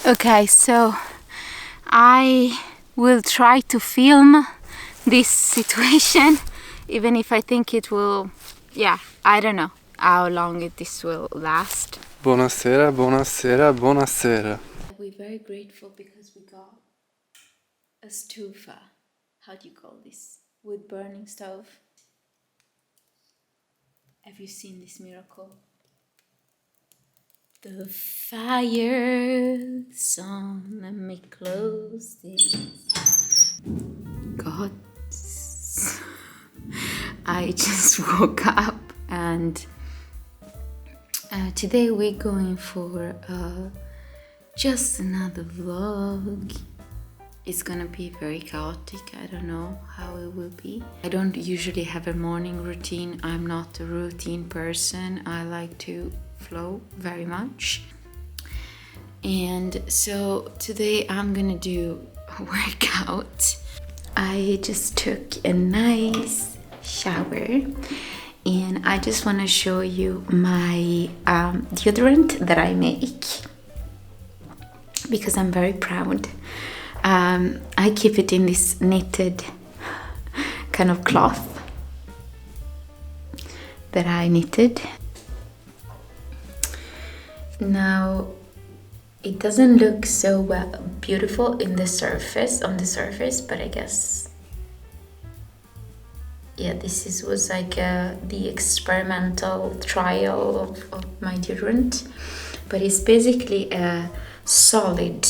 Okay, so I will try to film this situation, even if I think it will, yeah, I don't know how long this will last. Buonasera, buonasera, buonasera. We're very grateful because we got a stufa. How do you call this? Wood burning stove. Have you seen this miracle? The fire song, let me close this. God, I just woke up and today we're going for just another vlog. It's gonna be very chaotic. I don't know how it will be. I don't usually have a morning routine. I'm not a routine person. I like to flow very much. And so today I'm gonna do a workout. I just took a nice shower and I just want to show you my deodorant that I make because I'm very proud. I keep it in this knitted kind of cloth that I knitted. Now it doesn't look so beautiful on the surface, but I guess, yeah, this was like the experimental trial of my deodorant, but it's basically a solid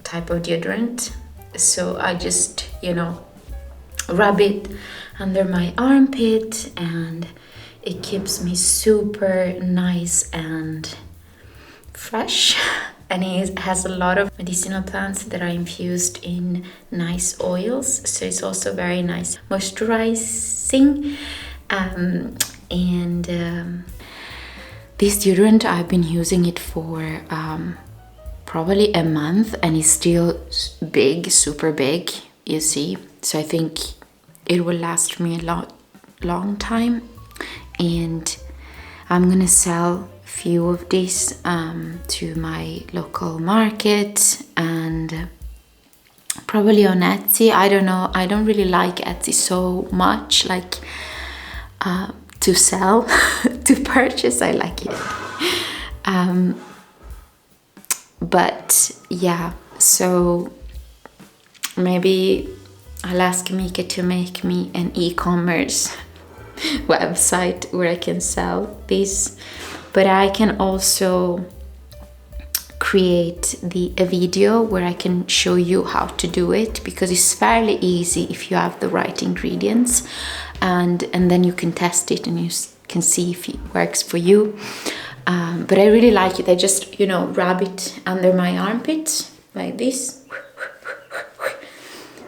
type of deodorant. So I just, rub it under my armpit and it keeps me super nice and fresh. And it has a lot of medicinal plants that are infused in nice oils, so it's also very nice moisturizing. This deodorant, I've been using it for probably a month and it's still big, super big, you see. So I think it will last me a long time, and I'm gonna sell few of these to my local market and probably on Etsy. I don't know, I don't really like Etsy so much, like to sell. To purchase I like it, but yeah, so maybe I'll ask Mika to make me an e-commerce website where I can sell these. But I can also create a video where I can show you how to do it, because it's fairly easy if you have the right ingredients, and then you can test it and you can see if it works for you. But I really like it. I just, rub it under my armpit like this,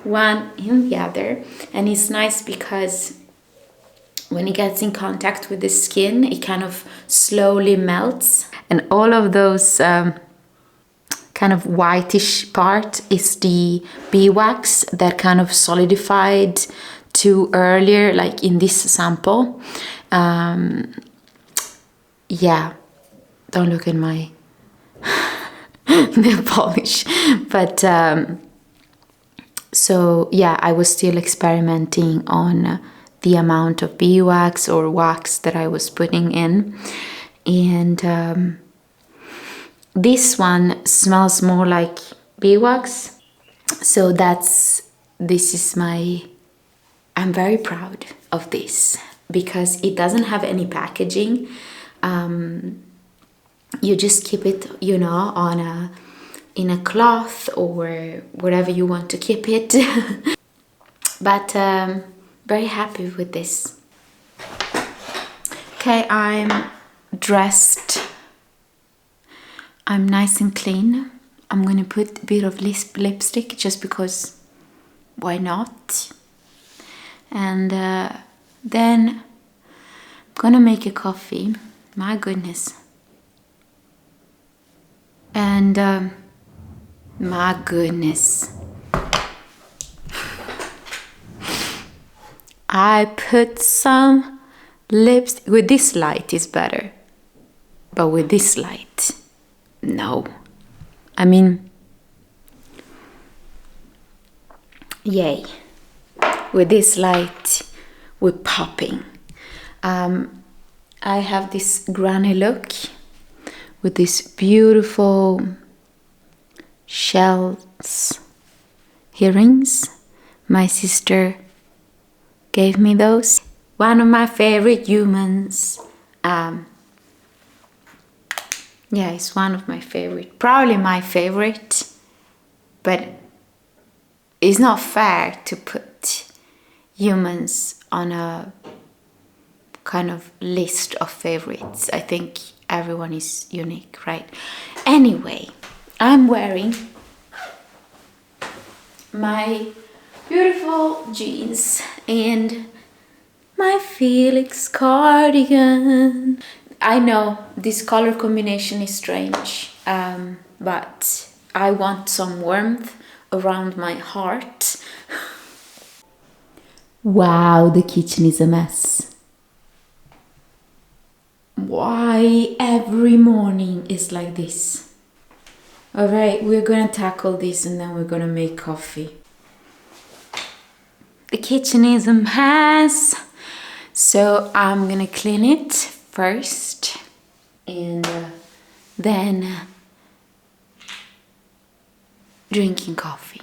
one in the other, and it's nice because when it gets in contact with the skin, it kind of slowly melts. And all of those kind of whitish part is the beeswax that kind of solidified to earlier, like in this sample. Yeah, don't look at my nail polish. But so yeah, I was still experimenting on the amount of beeswax or wax that I was putting in, and this one smells more like beeswax, so I'm very proud of this because it doesn't have any packaging. You just keep it, in a cloth or wherever you want to keep it. But very happy with this. Okay, I'm dressed. I'm nice and clean. I'm gonna put a bit of lipstick just because why not? And then I'm gonna make a coffee. My goodness. And my goodness. I put some lipstick. With this light is better, but with this light, no. I mean, yay. With this light, we're popping. I have this granny look with these beautiful shells earrings. My sister gave me those. One of my favorite humans. Yeah, it's one of my favorite. Probably my favorite. But it's not fair to put humans on a kind of list of favorites. I think everyone is unique, right? Anyway, I'm wearing my beautiful jeans and my Felix cardigan. I know this color combination is strange, but I want some warmth around my heart. Wow, the kitchen is a mess. Why every morning is like this? Alright, we're gonna tackle this and then we're gonna make coffee. The kitchen is a mess, so I'm gonna clean it first and then drinking coffee.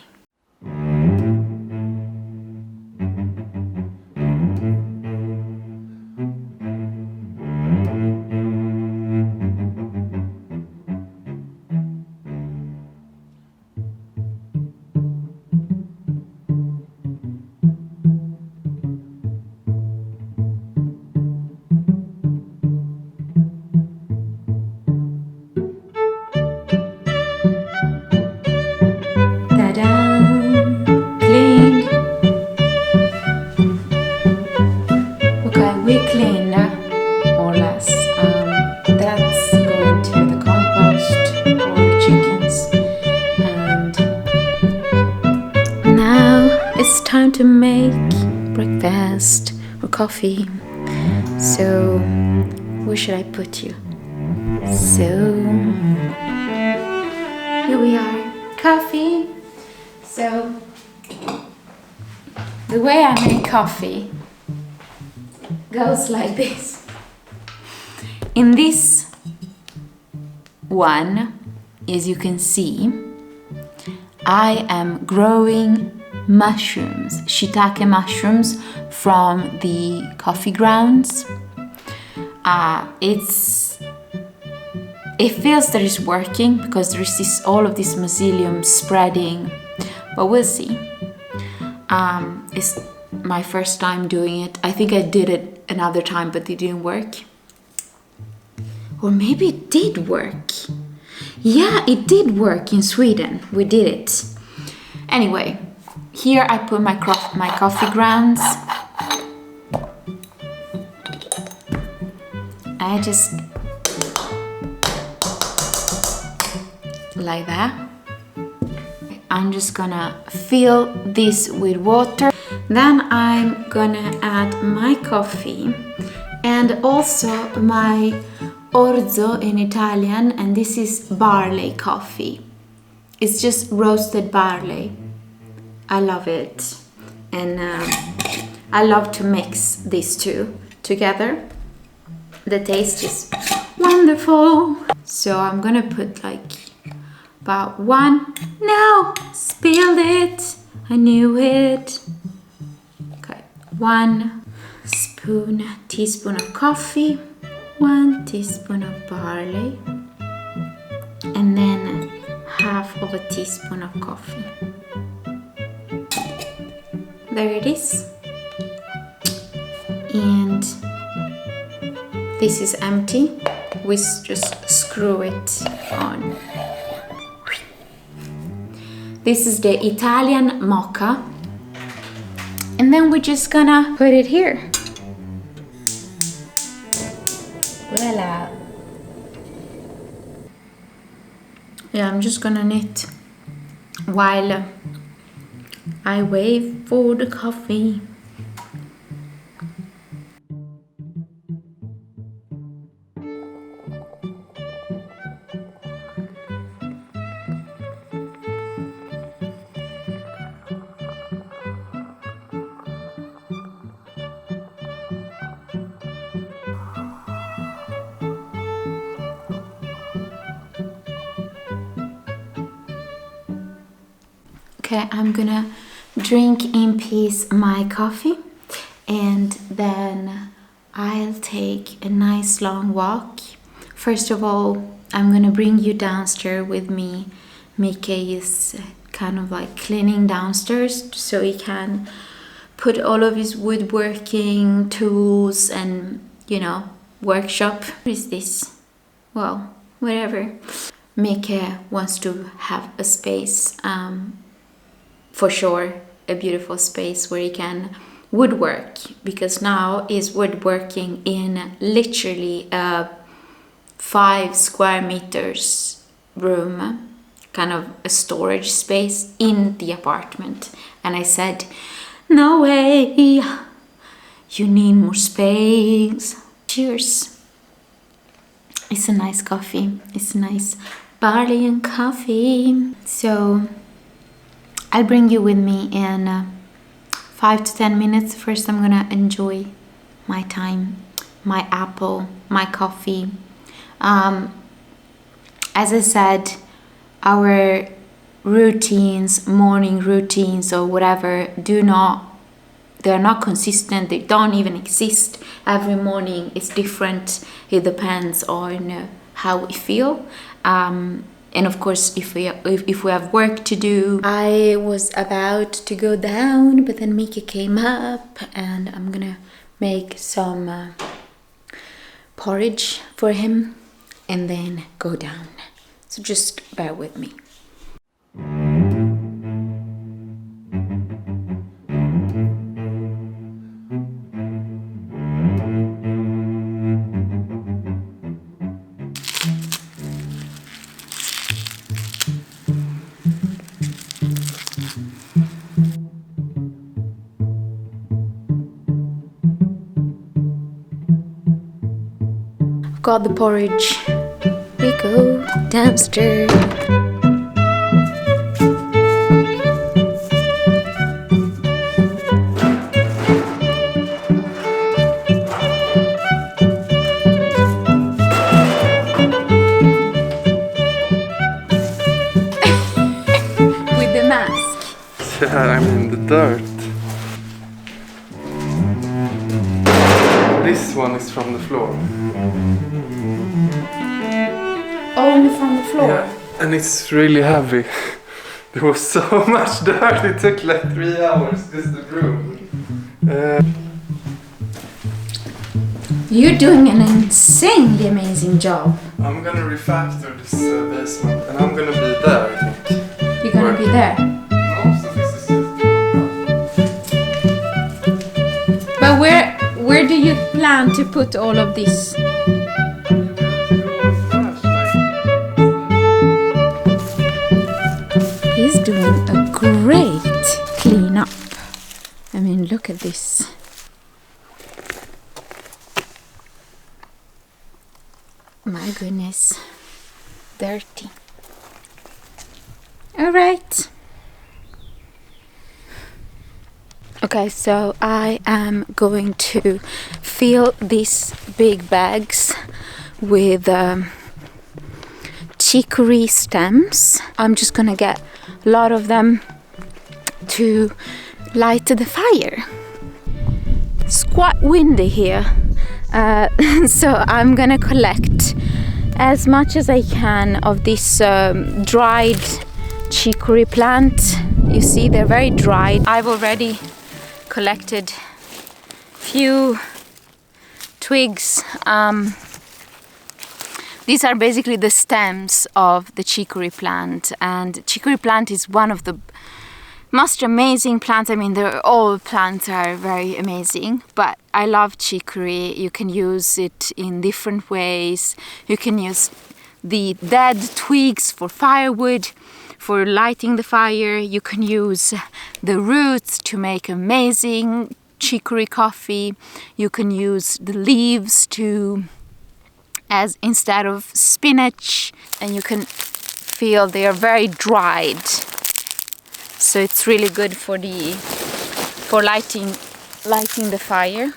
Cleaned. Okay, we cleaned more or less. That's going to the compost for the chickens. And now it's time to make breakfast or coffee. So, where should I put you? So, here we are, coffee. So, the way I make coffee goes like this. In this one, as you can see, I am growing mushrooms, shiitake mushrooms from the coffee grounds. It feels that it's working because there's all of this mycelium spreading, but we'll see. It's my first time doing it. I think I did it another time, but it didn't work. Or maybe it did work. Yeah, it did work in Sweden. We did it. Anyway, here I put my coffee grounds. I just like that. I'm just gonna fill this with water. Then I'm gonna add my coffee and also my orzo in Italian, and this is barley coffee. It's just roasted barley. I love it, and I love to mix these two together. The taste is wonderful. So I'm gonna put like about one. No, spilled it. I knew it. Okay, 1 teaspoon of coffee, 1 teaspoon of barley, and then half of a teaspoon of coffee. There it is. And this is empty. We just screw it on. This is the Italian mocha. And then we're just gonna put it here. Voila. Yeah, I'm just gonna knit while I wait for the coffee. Okay, I'm gonna drink in peace my coffee, and then I'll take a nice long walk. First of all, I'm gonna bring you downstairs with me. Mickey is kind of like cleaning downstairs so he can put all of his woodworking tools and, workshop. What is this? Well, whatever. Mickey wants to have a space, for sure, a beautiful space where he can woodwork, because now he's woodworking in literally a 5 square meters room, kind of a storage space in the apartment. And I said, no way, you need more space. Cheers. It's a nice coffee. It's nice barley and coffee. So I'll bring you with me in 5 to 10 minutes. First, I'm gonna enjoy my time, my apple, my coffee. As I said, our routines, morning routines or whatever, they're not consistent. They don't even exist. Every morning is different. It depends on how we feel. And of course, if we have work to do. I was about to go down, but then Mickey came up, and I'm gonna make some porridge for him and then go down. So just bear with me. Got the porridge. We go downstairs. With the mask. Yeah, I'm in the dirt. This one is from the floor. Only from the floor? Yeah, and it's really heavy. There was so much dirt, it took like 3 hours just to broom. You're doing an insanely amazing job. I'm gonna refactor this basement, and I'm gonna be there, I think. You're gonna be there? Most of this is just But where do you plan to put all of this? He's doing a great cleanup. I mean, look at this. My goodness, dirty. All right. Okay, so I am going to fill these big bags with chicory stems. I'm just gonna get a lot of them to light the fire. It's quite windy here, so I'm gonna collect as much as I can of this dried chicory plant. You see, they're very dried. I've already collected few twigs. These are basically the stems of the chicory plant, and chicory plant is one of the most amazing plants. I mean, all plants are very amazing, but I love chicory. You can use it in different ways. You can use the dead twigs for firewood, for lighting the fire. You can use the roots to make amazing chicory coffee. You can use the leaves as instead of spinach, and you can feel they are very dried. So it's really good for lighting the fire.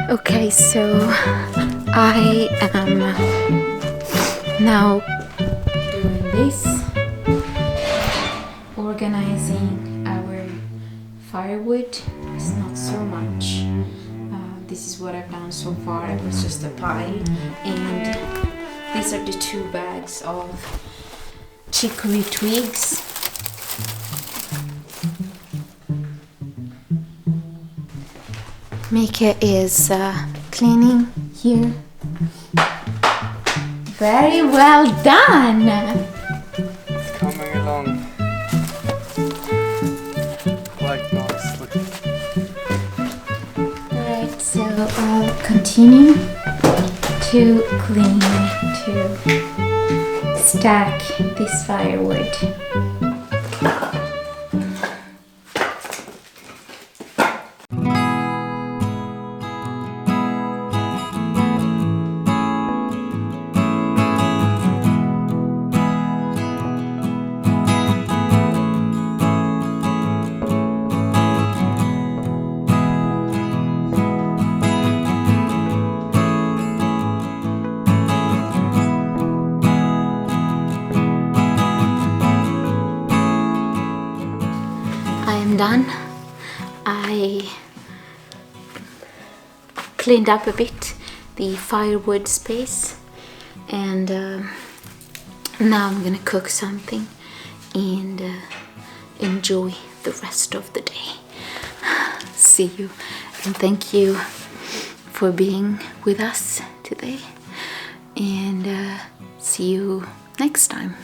Okay, so I am now doing this, organizing our firewood. It's not so much. This is what I've done so far. It was just a pile, and these are the 2 bags of chicory twigs. Mika is cleaning here. Very well done! It's coming along quite nicely. Alright, so I'll continue to clean, to stack this firewood. Done. I cleaned up a bit the firewood space, and now I'm gonna cook something and enjoy the rest of the day. See you, and thank you for being with us today, and see you next time.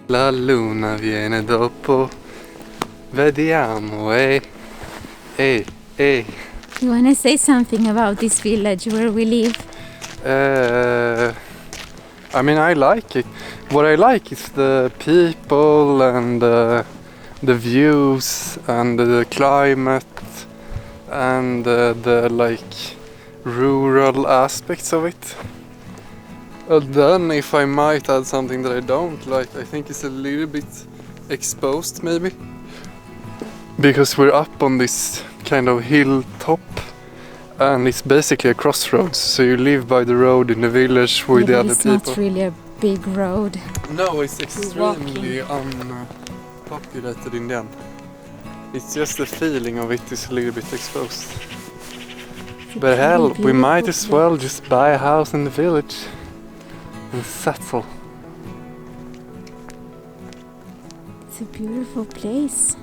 La luna viene dopo. Vediamo, eh. You want to say something about this village where we live? I mean, I like it. What I like is the people and the views and the climate and the like rural aspects of it. And then, if I might add something that I don't like, I think it's a little bit exposed, maybe. Because we're up on this kind of hilltop, and it's basically a crossroads. So you live by the road in the village with the other people. It's not really a big road. No, it's extremely unpopulated in the end. It's just the feeling of it is a little bit exposed. But hell, we might as well just buy a house in the village and settle. It's a beautiful place.